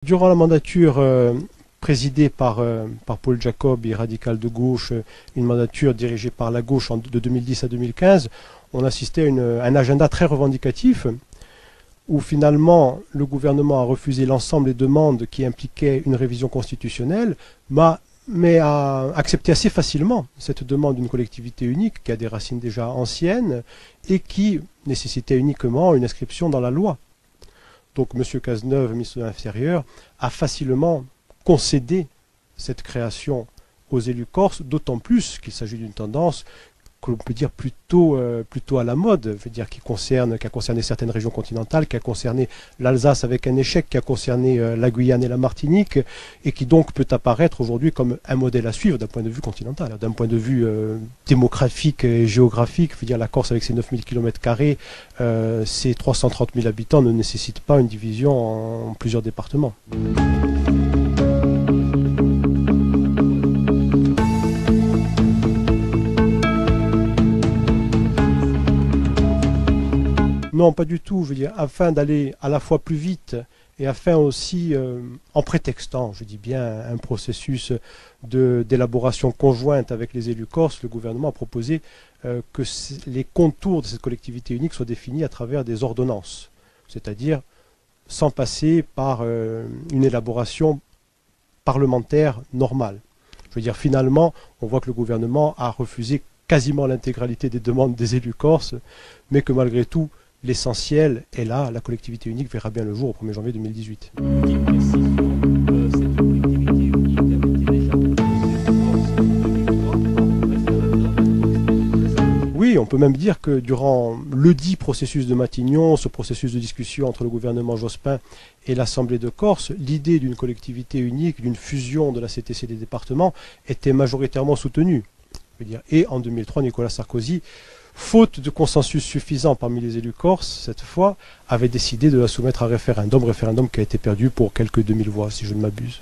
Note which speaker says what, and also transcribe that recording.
Speaker 1: Durant la mandature présidée par Paul Jacob et Radical de gauche, une mandature dirigée par la gauche de 2010 à 2015, on assistait à un agenda très revendicatif où finalement le gouvernement a refusé l'ensemble des demandes qui impliquaient une révision constitutionnelle, mais a accepté assez facilement cette demande d'une collectivité unique qui a des racines déjà anciennes et qui nécessitait uniquement une inscription dans la loi. Donc M. Cazeneuve, ministre de l'Intérieur, a facilement concédé cette création aux élus corses, d'autant plus qu'il s'agit d'une tendance que l'on peut dire plutôt à la mode, je veux dire, qui a concerné certaines régions continentales, qui a concerné l'Alsace avec un échec, qui a concerné la Guyane et la Martinique, et qui donc peut apparaître aujourd'hui comme un modèle à suivre d'un point de vue continental, d'un point de vue démographique et géographique. Je veux dire, la Corse avec ses 9000 km², ses 330 000 habitants ne nécessite pas une division en plusieurs départements. Non, pas du tout. Je veux dire, afin d'aller à la fois plus vite et afin aussi, en prétextant, je dis bien, un processus d'élaboration conjointe avec les élus corses, le gouvernement a proposé que les contours de cette collectivité unique soient définis à travers des ordonnances, c'est-à-dire sans passer par une élaboration parlementaire normale. Je veux dire, finalement, on voit que le gouvernement a refusé quasiment l'intégralité des demandes des élus corses, mais que malgré tout, l'essentiel est là, la collectivité unique verra bien le jour au 1er janvier 2018. Oui, on peut même dire que durant le dit processus de Matignon, ce processus de discussion entre le gouvernement Jospin et l'Assemblée de Corse, l'idée d'une collectivité unique, d'une fusion de la CTC des départements était majoritairement soutenue. Et en 2003, Nicolas Sarkozy, faute de consensus suffisant parmi les élus corses, cette fois, avait décidé de la soumettre à référendum qui a été perdu pour quelques 2000 voix, si je ne m'abuse.